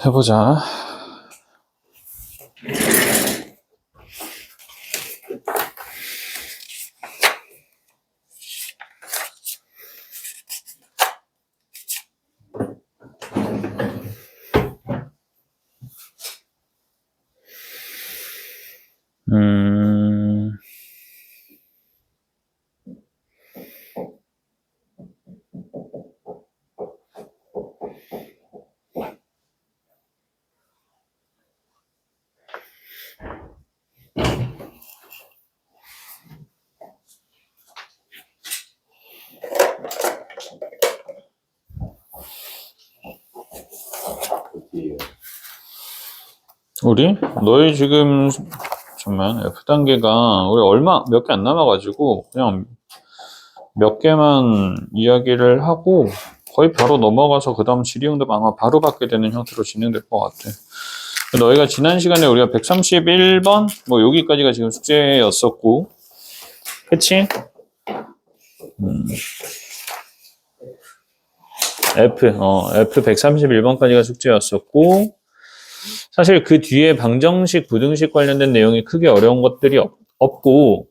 해보자. 너희 지금 잠깐만 F 단계가 우리 얼마 몇 개 안 남아가지고 그냥 몇 개만 이야기를 하고 거의 바로 넘어가서 그 다음 질의응답 아마 바로 받게 되는 형태로 진행될 것 같아. 너희가 지난 시간에 우리가 131번 뭐 여기까지가 지금 숙제였었고, 그치? F 131번까지가 숙제였었고, 사실 그 뒤에 방정식, 부등식 관련된 내용이 크게 어려운 것들이 없고,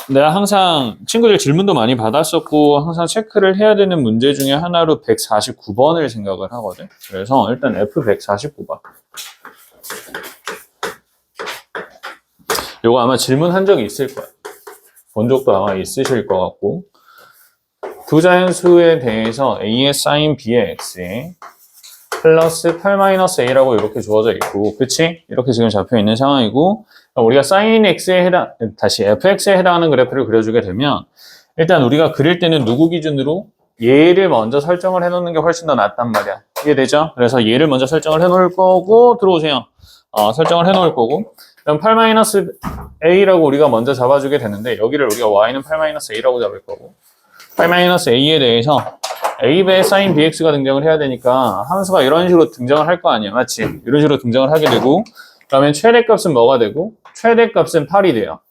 내가 항상 친구들 질문도 많이 받았었고, 항상 체크를 해야 되는 문제 중에 하나로 149번을 생각을 하거든. 그래서 일단 F149번. 요거 아마 질문한 적이 있을 거야. 본 적도 아마 있으실 것 같고. 두 자연수에 대해서 A의 사인 B의 X에 플러스 8-A라고 이렇게 주어져 있고, 그치? 이렇게 지금 잡혀 있는 상황이고, 우리가 sin x에 다시 fx에 해당하는 그래프를 그려주게 되면, 일단 우리가 그릴 때는 누구 기준으로? 얘를 먼저 설정을 해놓는 게 훨씬 더 낫단 말이야. 이해되죠? 그래서 얘를 먼저 설정을 해놓을 거고, 들어오세요. 설정을 해놓을 거고, 그럼 8-A라고 우리가 먼저 잡아주게 되는데, 여기를 우리가 y는 8-A라고 잡을 거고, 8-A에 대해서 A배의 sin bx가 등장을 해야 되니까 함수가 이런 식으로 등장을 할 거 아니야. 맞지? 이런 식으로 등장을 하게 되고, 그러면 최대값은 뭐가 되고, 최대값은 8이 돼요.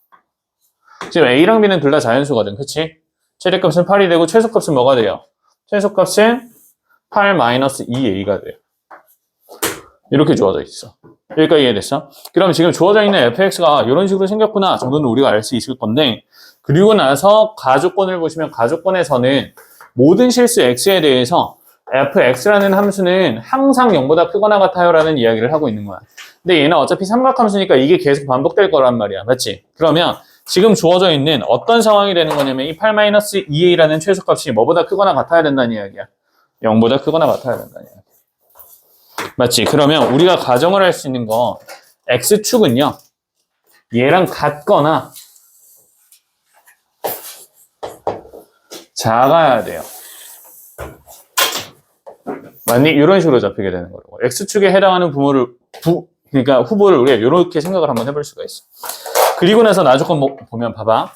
지금 A랑 B는 둘 다 자연수거든. 그치? 최대값은 8이 되고, 최소값은 뭐가 돼요? 최소값은 8-2A가 돼요. 이렇게 주어져 있어. 여기까지 이해됐어? 그럼 지금 주어져 있는 fx가 이런 식으로 생겼구나 정도는 우리가 알 수 있을 건데, 그리고 나서 가조건을 보시면 가조건에서는 모든 실수 x에 대해서 fx라는 함수는 항상 0보다 크거나 같아요 라는 이야기를 하고 있는 거야. 근데 얘는 어차피 삼각함수니까 이게 계속 반복될 거란 말이야. 맞지? 그러면 지금 주어져 있는 어떤 상황이 되는 거냐면 이 8-2a라는 최소값이 뭐보다 크거나 같아야 된다는 이야기야. 0보다 크거나 같아야 된다는 이야기야. 맞지? 그러면 우리가 가정을 할 수 있는 거 x축은요. 얘랑 같거나 작아야 돼요. 맞니? 이런 식으로 잡히게 되는 거고. X축에 해당하는 그러니까 후보를 우리가 이렇게 생각을 한번 해볼 수가 있어. 그리고 나서 나조건 보면 봐봐.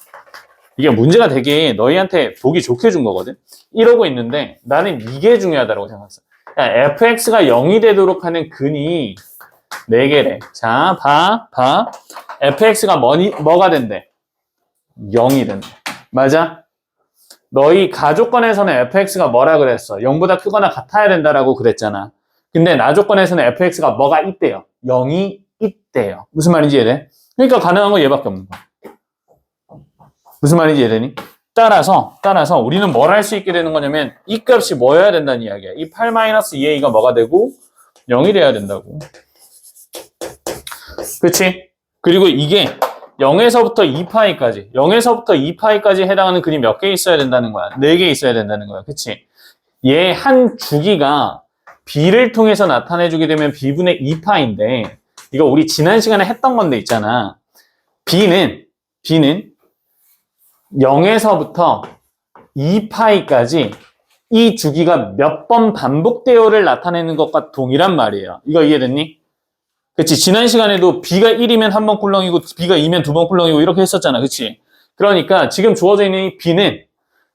이게 문제가 되게 너희한테 보기 좋게 준 거거든. 이러고 있는데 나는 이게 중요하다고 생각했어. fx가 0이 되도록 하는 근이 4개래. 자, 봐. fx가 뭐가 된대? 0이 된대. 맞아? 너희 가조건에서는 fx가 뭐라 그랬어? 0보다 크거나 같아야 된다라고 그랬잖아. 근데 나조건에서는 fx가 뭐가 있대요? 0이 있대요. 무슨 말인지 이해돼? 그러니까 가능한 건 얘밖에 없는 거야. 무슨 말인지 이해되니? 따라서 우리는 뭘 할 수 있게 되는 거냐면 이 값이 뭐여야 된다는 이야기야. 이 8-2a가 뭐가 되고 0이 돼야 된다고. 그치? 그리고 이게 0에서부터 2파이까지 2파이까지 해당하는 근이 몇 개 있어야 된다는 거야? 4개 있어야 된다는 거야. 그치? 얘 한 주기가 b를 통해서 나타내주게 되면 b분의 2파인데 이거 우리 지난 시간에 했던 건데 있잖아. b는 0에서부터 2파이까지 이 주기가 몇 번 반복되어를 나타내는 것과 동일한 말이에요. 이거 이해됐니? 그치? 지난 시간에도 b가 1이면 한 번 꿀렁이고 b가 2면 두 번 꿀렁이고 이렇게 했었잖아. 그치? 그러니까 지금 주어져 있는 이 b는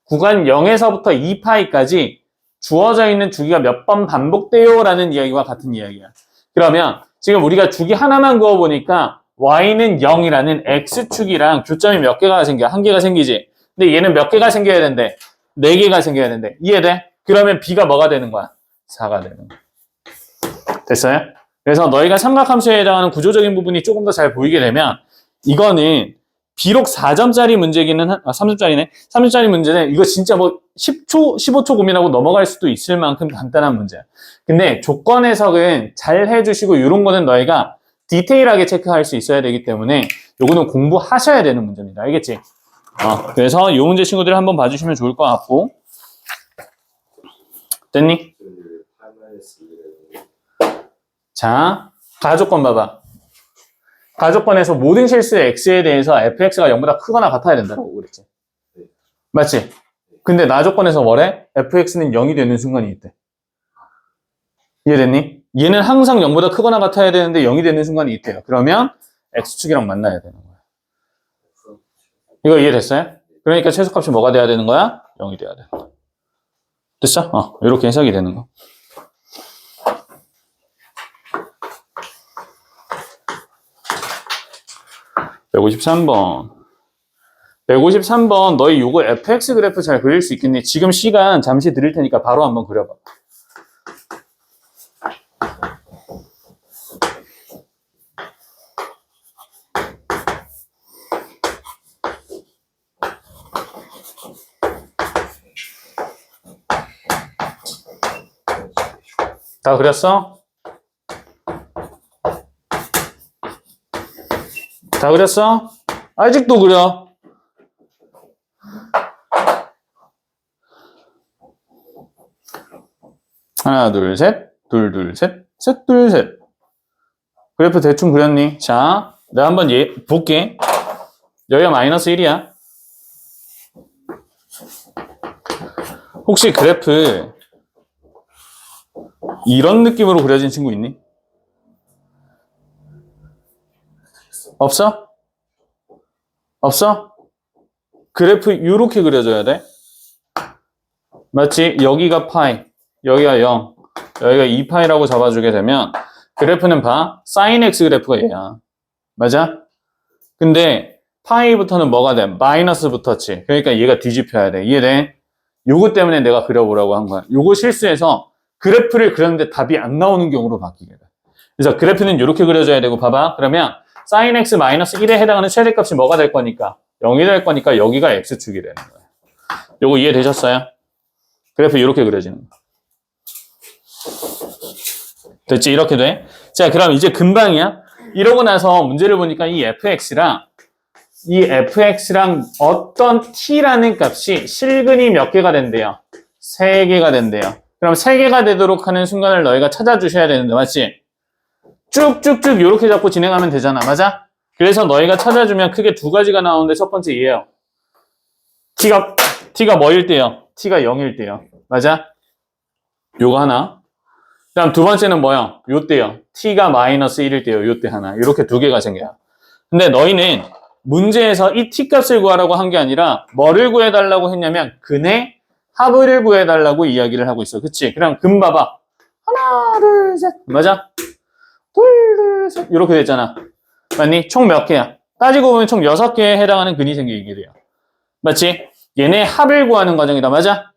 구간 0에서부터 2파이까지 주어져 있는 주기가 몇 번 반복돼요 라는 이야기와 같은 이야기야. 그러면 지금 우리가 주기 하나만 그어보니까 y는 0이라는 x축이랑 교점이 몇 개가 생겨? 한 개가 생기지? 근데 얘는 몇 개가 생겨야 된대? 4개가 생겨야 된대. 이해돼? 그러면 b가 뭐가 되는 거야? 4가 되는 거야. 됐어요? 그래서 너희가 삼각함수에 해당하는 구조적인 부분이 조금 더 잘 보이게 되면 이거는 비록 4점짜리 문제기는 3점짜리네. 3점짜리 문제는 이거 진짜 뭐 10초, 15초 고민하고 넘어갈 수도 있을 만큼 간단한 문제야. 근데 조건 해석은 잘 해주시고 이런 거는 너희가 디테일하게 체크할 수 있어야 되기 때문에 요거는 공부하셔야 되는 문제입니다. 알겠지? 그래서 이 문제 친구들 한번 봐주시면 좋을 것 같고. 됐니? 자, 가조건 봐봐. 가조건에서 모든 실수의 x에 대해서 fx가 0보다 크거나 같아야 된다고 그랬지. 맞지? 근데 나조건에서 뭐래? fx는 0이 되는 순간이 있대. 이해됐니? 얘는 항상 0보다 크거나 같아야 되는데 0이 되는 순간이 있대요. 그러면 x축이랑 만나야 되는 거야. 이거 이해됐어요? 그러니까 최소값이 뭐가 돼야 되는 거야? 0이 돼야 돼. 됐어? 이렇게 해석이 되는 거. (153번) 153번 너희 요거 fx 그래프 잘 그릴 수 있겠니? 지금 시간 잠시 드릴 테니까 바로 한번 그려봐. 다 그렸어? 다 그렸어? 아직도 그려. 하나, 둘, 셋. 둘, 둘, 셋. 셋, 둘, 셋. 그래프 대충 그렸니? 자, 내가 한번 볼게. 여기가 마이너스 1이야. 혹시 그래프 이런 느낌으로 그려진 친구 있니? 없어? 없어? 그래프 이렇게 그려줘야 돼. 맞지? 여기가 파이, 여기가 0, 여기가 2파이라고 잡아주게 되면 그래프는 봐. sin x 그래프가 얘야. 맞아? 근데 파이부터는 뭐가 돼? 마이너스 붙었지. 그러니까 얘가 뒤집혀야 돼. 이해돼? 요거 때문에 내가 그려보라고 한 거야. 요거 실수해서 그래프를 그렸는데 답이 안 나오는 경우로 바뀌게 돼. 그래서 그래프는 이렇게 그려줘야 되고 봐봐. 그러면 sin x 마이너스 1에 해당하는 최대값이 뭐가 될 거니까? 0이 될 거니까 여기가 x축이 되는 거야. 요거 이해되셨어요? 그래프 이렇게 그려지는 거. 됐지? 이렇게 돼. 자, 그럼 이제 금방이야. 이러고 나서 문제를 보니까 이 fx랑 어떤 t라는 값이 실근이 몇 개가 된대요? 3개가 된대요. 그럼 3개가 되도록 하는 순간을 너희가 찾아주셔야 되는데, 맞지? 쭉쭉쭉 이렇게 잡고 진행하면 되잖아. 맞아? 그래서 너희가 찾아주면 크게 두 가지가 나오는데 첫 번째 이에요. t가 뭐일 때요? t가 0일 때요. 맞아? 요거 하나. 그 다음 두 번째는 뭐야? 요때요. t가 마이너스 1일 때요. 요때 하나. 이렇게 두 개가 생겨요. 근데 너희는 문제에서 이 t값을 구하라고 한 게 아니라 뭐를 구해달라고 했냐면 근의 합을 구해달라고 이야기를 하고 있어. 그치? 그럼 근 봐봐. 하나, 둘, 셋. 맞아? 둘, 셋. 이렇게 됐잖아. 맞니? 총 몇 개야? 따지고 보면 총 6개에 해당하는 근이 생기게 돼요. 맞지? 얘네 합을 구하는 과정이다. 맞아?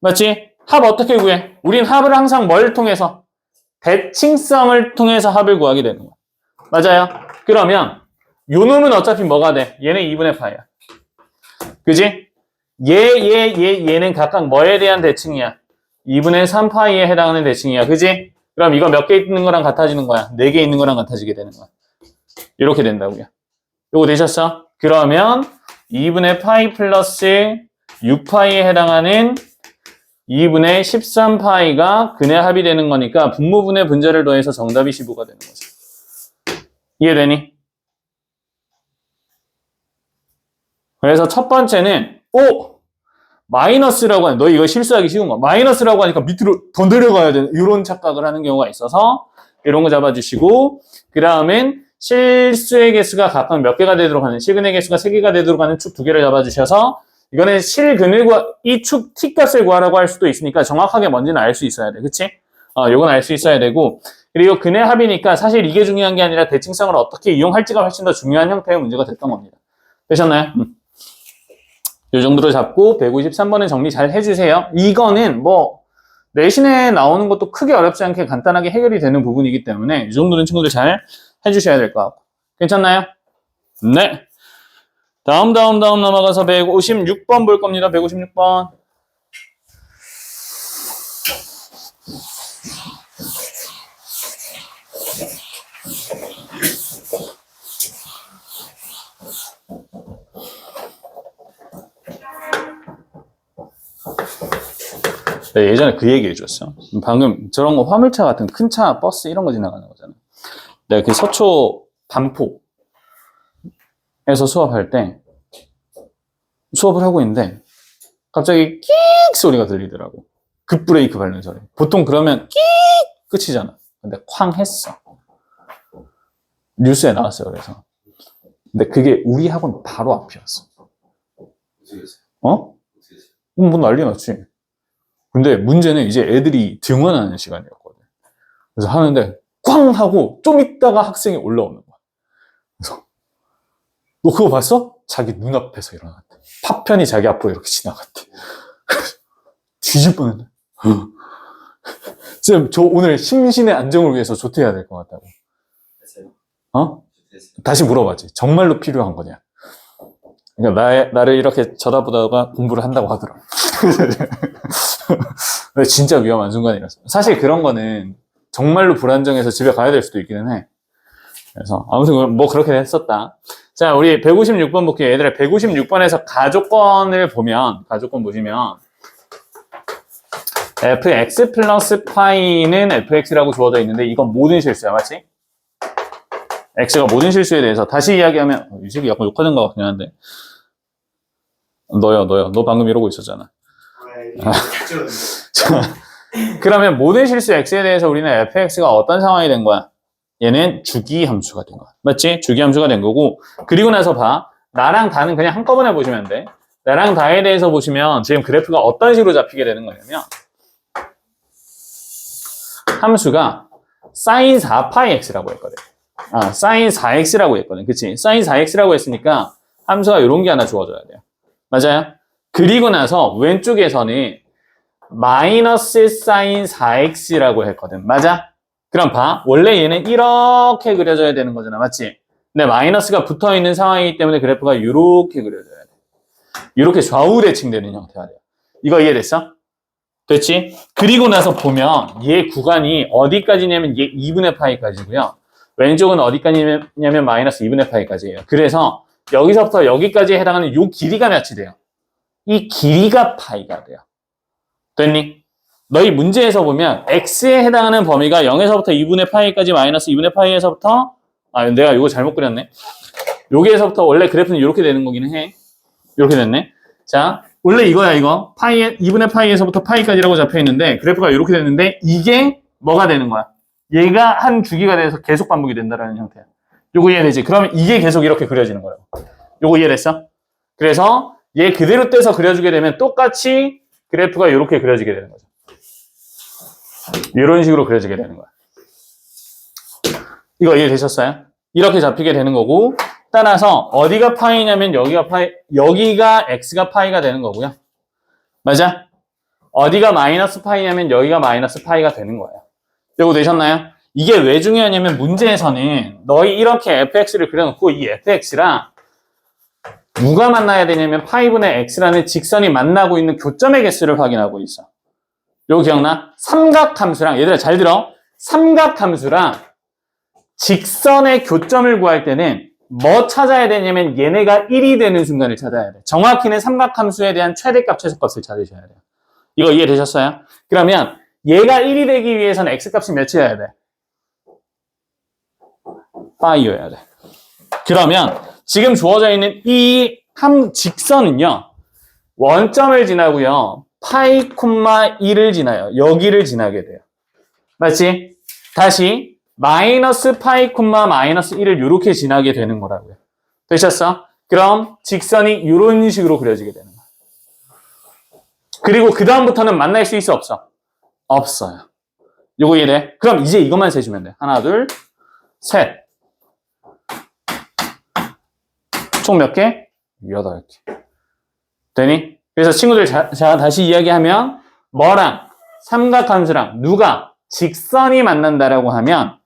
맞지? 합 어떻게 구해? 우린 합을 항상 뭘 통해서? 대칭성을 통해서 합을 구하게 되는 거야. 맞아요? 그러면 요 놈은 어차피 뭐가 돼? 얘는 2분의 파이야. 그지? 얘는 각각 뭐에 대한 대칭이야? 2분의 3파이에 해당하는 대칭이야. 그지? 그럼 이거 몇 개 있는 거랑 같아지는 거야? 4개 있는 거랑 같아지게 되는 거야. 이렇게 된다고요. 요거 되셨어? 그러면 2분의 파이 플러스 6파이에 해당하는 2분의 13파이가 근의 합이 되는 거니까 분모분의 분자를 더해서 정답이 15가 되는 거죠. 이해되니? 그래서 첫 번째는 마이너스라고 하는, 너 이거 실수하기 쉬운 거. 마이너스라고 하니까 밑으로 더 내려가야 되는 이런 착각을 하는 경우가 있어서 이런 거 잡아주시고, 그 다음엔 실수의 개수가 각각 몇 개가 되도록 하는, 실근의 개수가 3개가 되도록 하는 축 2개를 잡아주셔서 이거는 실근을 이 축 t값을 구하라고 할 수도 있으니까 정확하게 뭔지는 알 수 있어야 돼. 그치? 요건 알 수 있어야 되고, 그리고 근의 합이니까 사실 이게 중요한 게 아니라 대칭성을 어떻게 이용할지가 훨씬 더 중요한 형태의 문제가 됐던 겁니다. 되셨나요? 이 정도로 잡고 153번은 정리 잘 해주세요. 이거는 뭐 내신에 나오는 것도 크게 어렵지 않게 간단하게 해결이 되는 부분이기 때문에 이 정도는 친구들 잘 해주셔야 될 것 같고. 괜찮나요? 네. 다음 넘어가서 156번 볼 겁니다. 156번. 네, 예전에 그 얘기 해줬어. 방금 저런 거 화물차 같은 큰 차, 버스 이런 거 지나가는 거잖아. 내가 그 서초 반포에서 수업할 때 수업을 하고 있는데 갑자기 끽 소리가 들리더라고. 급브레이크 밟는 소리. 보통 그러면 끽 끝이잖아. 근데 쾅 했어. 뉴스에 나왔어요. 그래서. 근데 그게 우리 학원 바로 앞이었어. 어? 뭐 난리 났지. 근데 문제는 이제 애들이 등원하는 시간이었거든. 그래서 하는데 꽝 하고 좀 있다가 학생이 올라오는 거야. 그래서 너 그거 봤어? 자기 눈앞에서 일어났대. 파편이 자기 앞으로 이렇게 지나갔대. 뒤질 뻔했네. 쌤, 저 오늘 심신의 안정을 위해서 조퇴해야 될 것 같다고. 어? 다시 물어봤지. 정말로 필요한 거냐? 그러니까 나를 이렇게 쳐다보다가 공부를 한다고 하더라고. 근데 진짜 위험한 순간이라서. 사실 그런 거는 정말로 불안정해서 집에 가야 될 수도 있기는 해. 그래서 아무튼 뭐 그렇게 했었다. 자, 우리 156번 볼게요. 얘들아, 156번에서 가족권을 보면, 가족권 보시면 fx 플러스 파이는 fx라고 주어져 있는데 이건 모든 실수야, 맞지? x가 모든 실수에 대해서 다시 이야기하면 이 새끼 약간 욕하는 것 같긴 한데 너요. 너 방금 이러고 있었잖아. 자, 그러면 모든 실수 x에 대해서 우리는 fx가 어떤 상황이 된 거야? 얘는 주기 함수가 된 거야. 맞지? 주기 함수가 된 거고, 그리고 나서 봐. 나랑 다는 그냥 한꺼번에 보시면 돼. 나랑 다에 대해서 보시면 지금 그래프가 어떤 식으로 잡히게 되는 거냐면 함수가 sin 4πx라고 했거든. sin 4x라고 했거든. 그치? sin 4x라고 했으니까 함수가 이런 게 하나 주어져야 돼요. 맞아요? 그리고 나서 왼쪽에서는 마이너스 sin 4x라고 했거든. 맞아? 그럼 봐. 원래 얘는 이렇게 그려져야 되는 거잖아. 맞지? 근데 마이너스가 붙어있는 상황이기 때문에 그래프가 이렇게 그려져야 돼. 이렇게 좌우 대칭되는 형태가 돼요. 이거 이해됐어? 됐지? 그리고 나서 보면 얘 구간이 어디까지냐면 얘 2분의 파이까지고요. 왼쪽은 어디까지냐면 마이너스 2분의 파이까지예요. 그래서 여기서부터 여기까지에 해당하는 요 길이가 몇이 돼요? 이 길이가 파이가 돼요. 됐니? 너희 문제에서 보면 x에 해당하는 범위가 0에서부터 2분의 파이까지 마이너스 2분의 파이에서부터 내가 이거 잘못 그렸네. 여기에서부터 원래 그래프는 이렇게 되는 거기는 해. 이렇게 됐네. 자, 원래 이거야 이거. 파이에 2분의 파이에서부터 파이까지라고 잡혀 있는데 그래프가 이렇게 됐는데 이게 뭐가 되는 거야? 얘가 한 주기가 돼서 계속 반복이 된다라는 형태야. 요거 이해되지? 그러면 이게 계속 이렇게 그려지는 거라고. 요거 이해됐어? 그래서 얘 그대로 떼서 그려주게 되면 똑같이 그래프가 이렇게 그려지게 되는 거죠. 이런 식으로 그려지게 되는 거야. 이거 이해되셨어요? 이렇게 잡히게 되는 거고, 따라서 어디가 파이냐면 여기가 x가 파이가 되는 거고요. 맞아? 어디가 마이너스 파이냐면 여기가 마이너스 파이가 되는 거예요. 이거 되셨나요? 이게 왜 중요하냐면 문제에서는 너희 이렇게 fx를 그려놓고 이 fx랑 누가 만나야 되냐면 파이분의 x라는 직선이 만나고 있는 교점의 개수를 확인하고 있어. 요거 기억나? 삼각함수랑, 얘들아 잘 들어. 삼각함수랑 직선의 교점을 구할 때는 뭐 찾아야 되냐면 얘네가 1이 되는 순간을 찾아야 돼. 정확히는 삼각함수에 대한 최대값, 최소값을 찾으셔야 돼요. 이거 이해되셨어요? 그러면 얘가 1이 되기 위해서는 x값이 몇이어야 돼? 파이여야 돼. 그러면 지금 주어져 있는 이 직선은요. 원점을 지나고요. 파이, 1을 지나요. 여기를 지나게 돼요. 맞지? 다시 마이너스 파이, 마이너스 1을 이렇게 지나게 되는 거라고요. 되셨어? 그럼 직선이 이런 식으로 그려지게 되는 거야. 그리고 그 다음부터는 만날 수 있어 없어? 없어요. 요거 이해돼? 그럼 이제 이것만 세주면 돼. 하나, 둘, 셋. 총 몇 개? 8개. 되니? 그래서 친구들 자 다시 이야기하면 뭐랑 삼각함수랑 누가 직선이 만난다라고 하면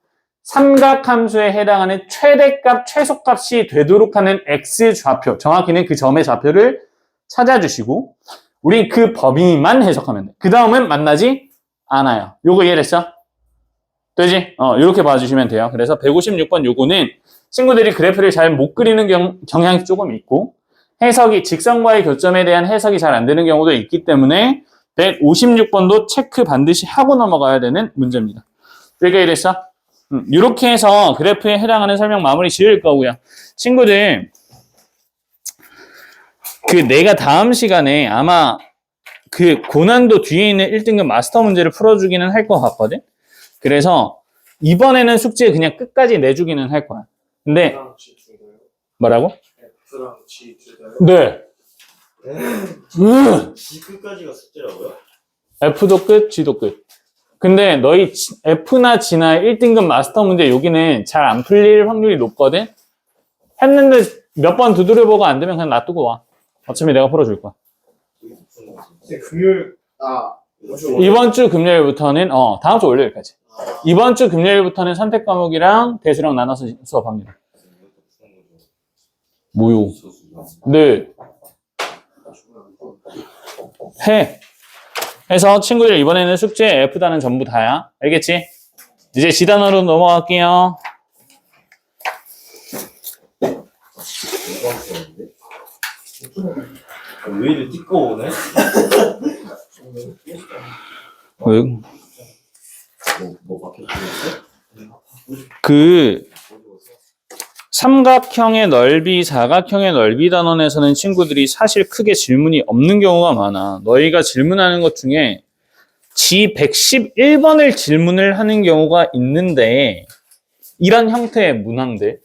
삼각함수에 해당하는 최대값, 최소값이 되도록 하는 x좌표, 정확히는 그 점의 좌표를 찾아주시고 우리 그 범위만 해석하면 돼. 그 다음은 만나지 않아요. 요거 이해됐어? 되지? 이렇게 봐주시면 돼요. 그래서 156번 요거는 친구들이 그래프를 잘 못 그리는 경향이 조금 있고 해석이 직선과의 교점에 대한 해석이 잘 안 되는 경우도 있기 때문에 156번도 체크 반드시 하고 넘어가야 되는 문제입니다. 여기가 이랬어? 이렇게 해서 그래프에 해당하는 설명 마무리 지을 거고요. 친구들 그 내가 다음 시간에 아마 그 고난도 뒤에 있는 1등급 마스터 문제를 풀어주기는 할 것 같거든? 그래서 이번에는 숙제 그냥 끝까지 내주기는 할 거야. 근데 뭐라고? F랑 G 둘 다요? 네. G 끝까지가 숙제라고요? F도 끝, G도 끝. 근데 너희 F나 G나 1등급 마스터 문제 여기는 잘 안 풀릴 확률이 높거든? 했는데 몇 번 두드려보고 안 되면 그냥 놔두고 와. 어차피 내가 풀어줄 거야. 금요일 이번 주 금요일부터는 다음 주 월요일까지. 이번 주 금요일부터는 선택 과목이랑 대수랑 나눠서 수업합니다. 뭐요? 네. 해. 해서 친구들 이번에는 숙제 F단은 전부 다야. 알겠지? 이제 G단으로 넘어갈게요. 왜 이리 띠꺼우네? 왜? 뭐 바뀌었어? 그 삼각형의 넓이, 사각형의 넓이 단원에서는 친구들이 사실 크게 질문이 없는 경우가 많아. 너희가 질문하는 것 중에 G111번을 질문을 하는 경우가 있는데 이런 형태의 문항들,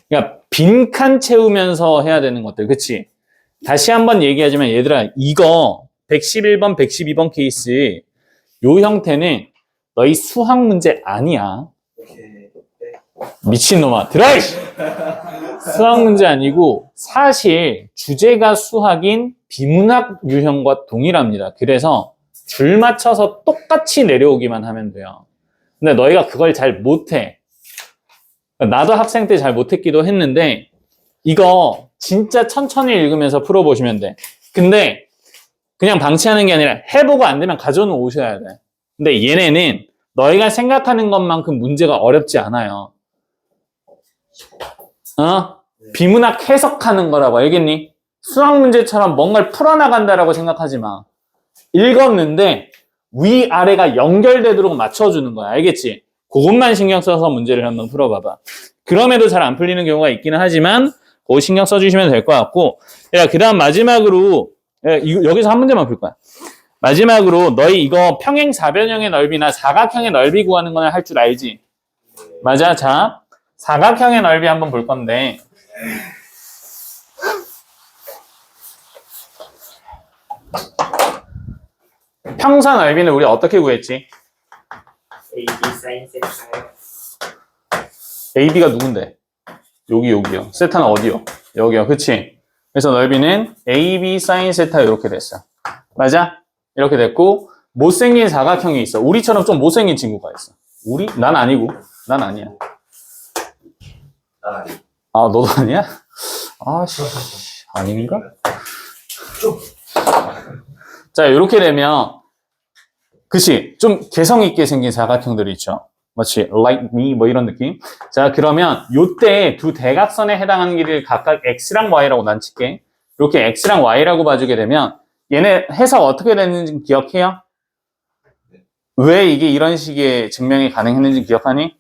그러니까 빈칸 채우면서 해야 되는 것들, 그치? 다시 한번 얘기하지만 얘들아, 이거 111번, 112번 케이스 요 형태는 너희 수학 문제 아니야. 미친놈아, 드라이! 수학 문제 아니고 사실 주제가 수학인 비문학 유형과 동일합니다. 그래서 줄 맞춰서 똑같이 내려오기만 하면 돼요. 근데 너희가 그걸 잘 못해. 나도 학생 때 잘 못했기도 했는데 이거 진짜 천천히 읽으면서 풀어보시면 돼. 근데 그냥 방치하는 게 아니라 해보고 안 되면 가져는 오셔야 돼. 근데 얘네는 너희가 생각하는 것만큼 문제가 어렵지 않아요. 비문학 해석하는 거라고, 알겠니? 수학 문제처럼 뭔가를 풀어나간다라고 생각하지 마. 읽었는데 위아래가 연결되도록 맞춰주는 거야. 알겠지? 그것만 신경 써서 문제를 한번 풀어봐봐. 그럼에도 잘 안 풀리는 경우가 있기는 하지만 그거 신경 써주시면 될 것 같고, 그 다음 마지막으로 여기서 한 문제만 풀 거야. 마지막으로 너희 이거 평행사변형의 넓이나 사각형의 넓이 구하는 거는 할 줄 알지? 맞아. 자, 사각형의 넓이 한번 볼 건데 평사 넓이는 우리 어떻게 구했지? AB 사인 세타요. AB가 누군데? 여기요. 세타는 어디요? 여기요. 그치? 그래서 넓이는 AB 사인 세타 이렇게 됐어. 맞아? 이렇게 됐고 못생긴 사각형이 있어. 우리처럼 좀 못생긴 친구가 있어. 우리? 난 아니고. 난 아니야. 아, 너도 아니야? 아씨, 아닌가? 자, 이렇게 되면 그치? 좀 개성 있게 생긴 사각형들이 있죠. 마치 like me 뭐 이런 느낌. 자, 그러면 요때 두 대각선에 해당하는 길이를 각각 x랑 y라고 난 칠게. 이렇게 x랑 y라고 봐주게 되면 얘네 해석 어떻게 됐는지 기억해요? 왜 이게 이런 식의 증명이 가능했는지 기억하니?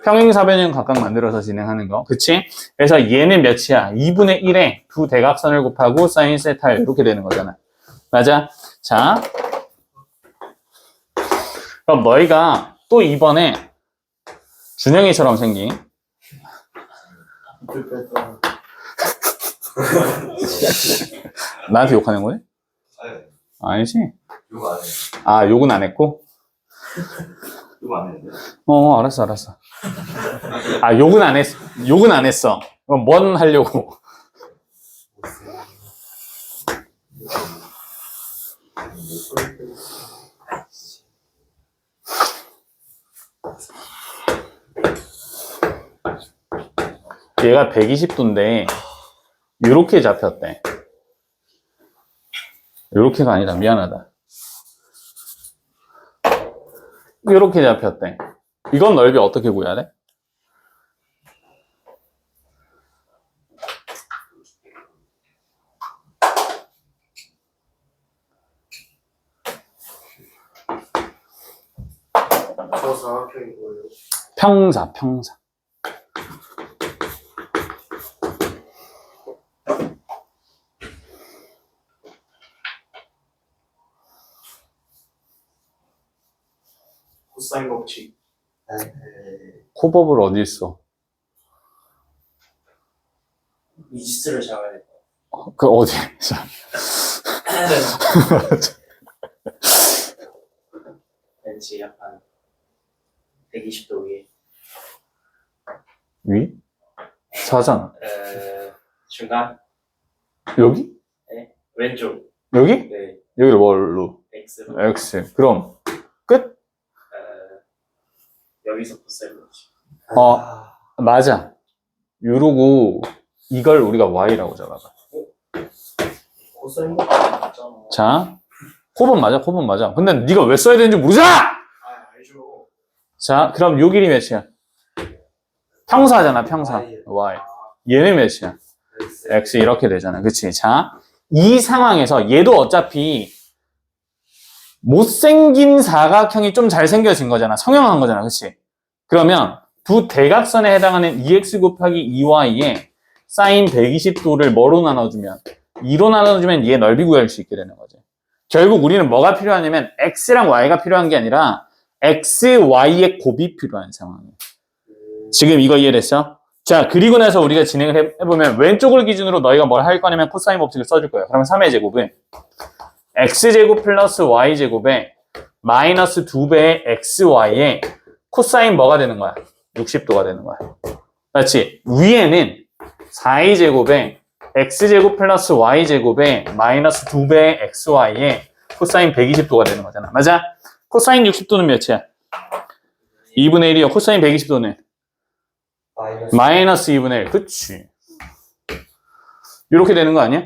평행사변형 각각 만들어서 진행하는 거. 그치? 그래서 얘는 몇이야? 2분의 1에 두 대각선을 곱하고 사인 세타 이렇게 되는 거잖아. 맞아? 자, 그럼 너희가 또 이번에 준영이처럼 생긴 나한테 욕하는 거야? 아니지? 욕 안 해. 아, 욕은 안 했고? 욕 안 했는데. 알았어. 아, 욕은 안 했어. 그럼 뭔 하려고? 얘가 120도인데 요렇게 잡혔대. 요렇게가 아니다. 미안하다. 요렇게 잡혔대. 이건 넓이 어떻게 구해야 돼? 저 사각형이 뭐예요? 평사, 평사. 코사인 법칙. 코법을 어디 있어? 미지수를 잡아야 돼. 그 어디? 왠지 약간 120도 위에. 위? 4잖아. 중간? 여기? 네. 왼쪽. 여기? 네. 여기를 뭘로? X로. X. 그럼 끝? 여기서 코사인 법칙. 맞아. 요러고 이걸 우리가 Y라고 잡아봐. 코사인 법칙 맞잖아. 자, 코법 맞아, 코법 맞아. 근데 네가 왜 써야 되는지 모르잖아! 알죠. 자, 그럼 요 길이 몇이야? 평사잖아, 평사. Y. 얘는 몇이야? X 이렇게 되잖아. 그치? 자, 이 상황에서 얘도 어차피 못생긴 사각형이 좀 잘생겨진 거잖아. 성형한 거잖아. 그치? 그러면 두 대각선에 해당하는 2x 곱하기 2y에 사인 120도를 뭐로 나눠주면 2로 나눠주면 얘 넓이 구할 수 있게 되는 거지. 결국 우리는 뭐가 필요하냐면 x랑 y가 필요한 게 아니라 x, y의 곱이 필요한 상황이에요. 지금 이거 이해됐어? 자, 그리고 나서 우리가 진행을 해보면 왼쪽을 기준으로 너희가 뭘 할 거냐면 코사인 법칙을 써줄 거예요. 그러면 3의 제곱은 x제곱 플러스 y제곱에 마이너스 2배의 xy에 코사인 뭐가 되는 거야? 60도가 되는 거야. 그렇지? 위에는 4의 제곱에 x제곱 플러스 y제곱에 마이너스 2배의 xy에 코사인 120도가 되는 거잖아. 맞아? 코사인 60도는 몇이야? 2분의 1이요. 코사인 120도는? 마이너스 2분의 1. 그치? 이렇게 되는 거 아니야?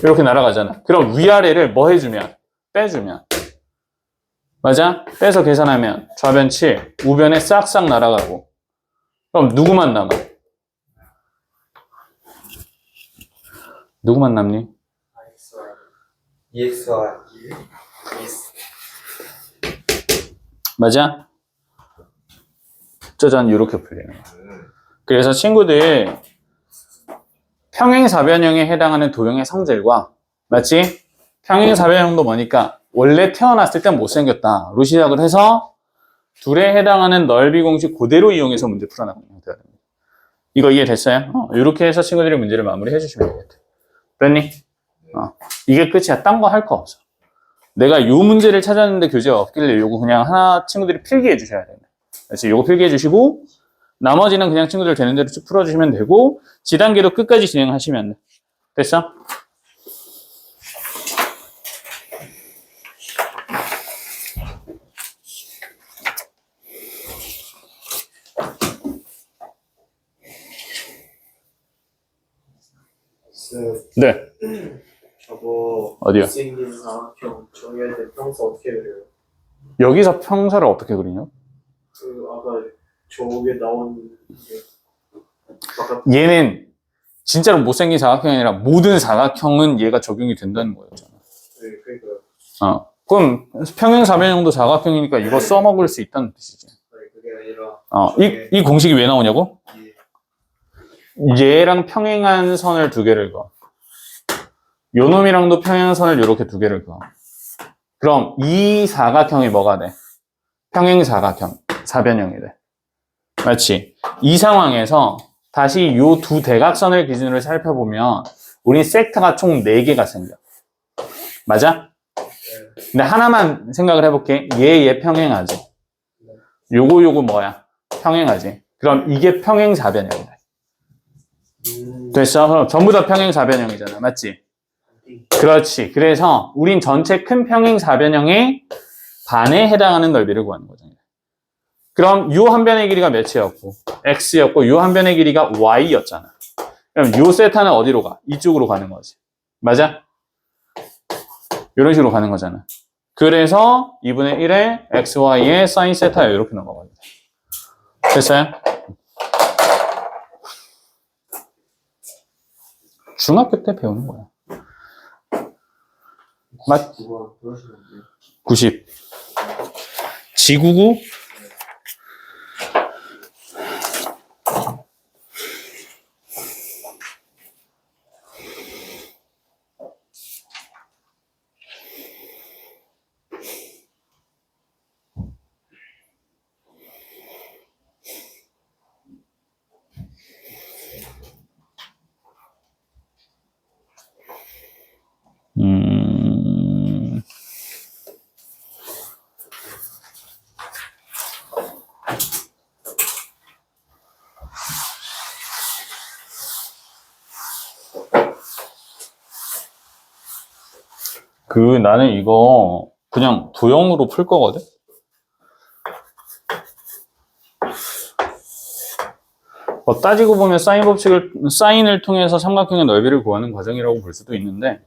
이렇게 날아가잖아. 그럼 위아래를 뭐 해주면? 빼주면. 맞아? 빼서 계산하면 좌변 7, 우변에 싹싹 날아가고. 그럼 누구만 남아? 누구만 남니? EXY. 맞아? 짜잔, 이렇게 풀리는 거야. 그래서 친구들 평행사변형에 해당하는 도형의 성질과 맞지? 평행사변형도 뭐니까 원래 태어났을 땐 못생겼다 로 시작을 해서 둘에 해당하는 넓이 공식 그대로 이용해서 문제 풀어나가는 형태가 됩니다. 이거 이해됐어요? 이렇게 해서 친구들이 문제를 마무리해 주시면 되겠다. 됐니? 이게 끝이야. 딴 거 할 거 없어. 내가 요 문제를 찾았는데 교재가 없길래 요거 그냥 하나 친구들이 필기해 주셔야 된다. 그래서 요거 필기해 주시고 나머지는 그냥 친구들 되는 대로 쭉 풀어주시면 되고 지단계로 끝까지 진행하시면 돼. 됐어? 네. 저거 어디요? 생긴 사각형 정의할 때 평소 어떻게 그려요? 여기서 평사를 어떻게 그리냐? 그 아까 저게 나온 게 아까 얘는 진짜로 못생긴 사각형이 아니라 모든 사각형은 얘가 적용이 된다는 거였잖아. 네, 그러니까 그럼 평행사변형도 사각형이니까 이거 써먹을 수 있다는 뜻이지. 그게 아니라 이 공식이 왜 나오냐고? 얘랑 평행한 선을 두 개를 그어. 요 놈이랑도 평행한 선을 이렇게 두 개를 그어. 그럼 이 사각형이 뭐가 돼? 평행사각형, 사변형이 돼. 맞지? 이 상황에서 다시 요 두 대각선을 기준으로 살펴보면 우리 섹터가 총 4개가 생겨. 맞아? 근데 하나만 생각을 해볼게. 얘 평행하지? 요거 뭐야? 평행하지? 그럼 이게 평행사변형이다. 됐어? 그럼 전부 다 평행사변형이잖아. 맞지? 그렇지. 그래서 우린 전체 큰 평행사변형의 반에 해당하는 넓이를 구하는 거잖아. 그럼 요 한 변의 길이가 몇이었고 x였고 요 한 변의 길이가 y였잖아. 그럼 요 세타는 어디로 가? 이쪽으로 가는 거지. 맞아? 이런 식으로 가는 거잖아. 그래서 2분의 1에 xy의 사인 세타야 이렇게 넘어가야 돼. 됐어요? 중학교 때 배우는 거야. 맞? 90. 지구구? 나는 이거 그냥 도형으로 풀 거거든? 뭐 따지고 보면 사인을 통해서 삼각형의 넓이를 구하는 과정이라고 볼 수도 있는데,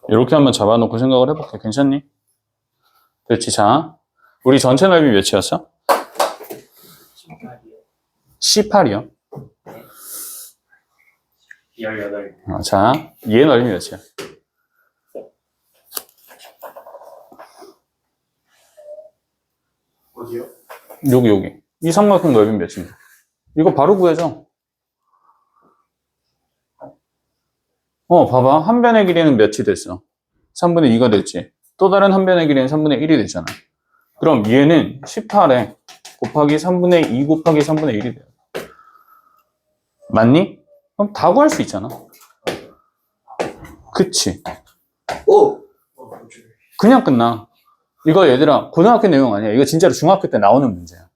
이렇게 한번 잡아놓고 생각을 해볼게. 괜찮니? 그렇지. 자, 우리 전체 넓이 몇이었어? 18이요. 18. 자, 얘 넓이 몇이야? 어디요? 여기. 이 삼각형 넓이 몇인가? 이거 바로 구해줘. 봐봐. 한 변의 길이는 몇이 됐어? 3분의 2가 됐지. 또 다른 한 변의 길이는 3분의 1이 됐잖아. 그럼 얘는 18에 곱하기 3분의 2 곱하기 3분의 1이 돼요. 맞니? 그럼 다 구할 수 있잖아. 그치? 오! 그냥 끝나. 이거 얘들아, 고등학교 내용 아니야. 이거 진짜로 중학교 때 나오는 문제야.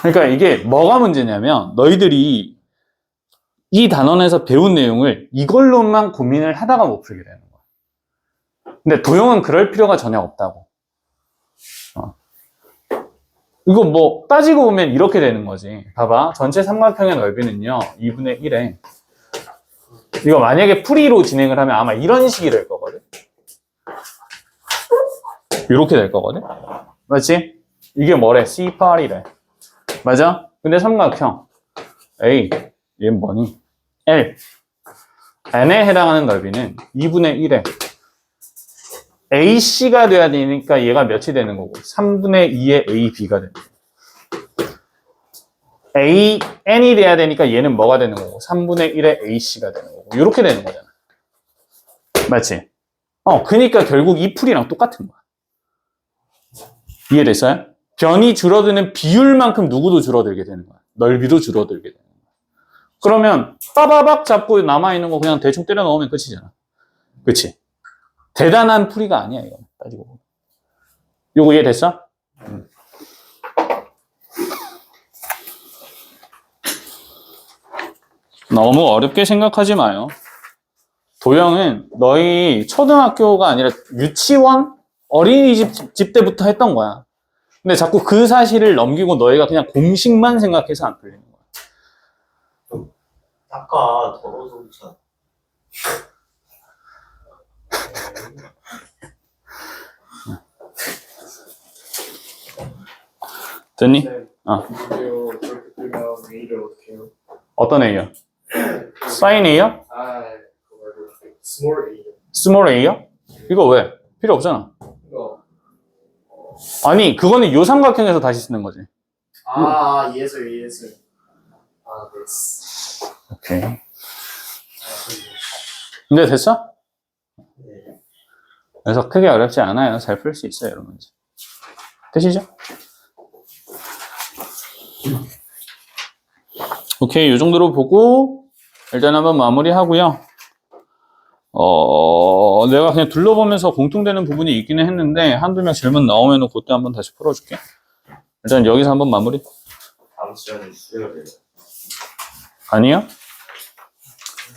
그러니까 이게 뭐가 문제냐면, 너희들이 이 단원에서 배운 내용을 이걸로만 고민을 하다가 못 풀게 되는 거야. 근데 도형은 그럴 필요가 전혀 없다고. 이거 뭐 따지고 보면 이렇게 되는 거지. 봐봐. 전체 삼각형의 넓이는요 2분의 1에 이거 만약에 풀이로 진행을 하면 아마 이런 식이 될 거거든. 이렇게 될 거거든. 맞지? 이게 뭐래? C8이래. 맞아? 근데 삼각형 A 얘는 뭐니? L N에 해당하는 넓이는 2분의 1에 AC가 돼야 되니까 얘가 몇이 되는 거고 3분의 2의 AB가 되는 거고 AN이 돼야 되니까 얘는 뭐가 되는 거고 3분의 1의 AC가 되는 거고 이렇게 되는 거잖아. 맞지? 그러니까 결국 이 풀이랑 똑같은 거야. 이해됐어요? 변이 줄어드는 비율만큼 누구도 줄어들게 되는 거야. 넓이도 줄어들게 되는 거야. 그러면 빠바박 잡고 남아있는 거 그냥 대충 때려 넣으면 끝이잖아. 그치? 대단한 풀이가 아니야, 이거. 따지고 보면. 요거 이해됐어? 너무 어렵게 생각하지 마요. 도형은 너희 초등학교가 아니라 유치원? 어린이집 때부터 했던 거야. 근데 자꾸 그 사실을 넘기고 너희가 그냥 공식만 생각해서 안 풀리는 거야. 아까 더러워서 그렇잖아. 됐니? 이거 저렇게 뜨면 A를 어떻게 해요? 어떤 A요? 사인 A요? 그거 말고 스몰 A요. 스몰 A요? 이거 왜? 필요 없잖아. 이거 아니, 그거는 요 삼각형에서 다시 쓰는 거지. 이해했어요. 됐어. 오케이. 근데 됐어? 네. 그래서 크게 어렵지 않아요. 잘 풀 수 있어요, 여러분. 되시죠? 오케이, 이 정도로 보고 일단 한번 마무리하고요. 내가 그냥 둘러보면서 공통되는 부분이 있기는 했는데 한두 명 질문 나오면 그때 한번 다시 풀어줄게. 일단 여기서 한번 마무리. 다음 시간에 수요일에 아니야?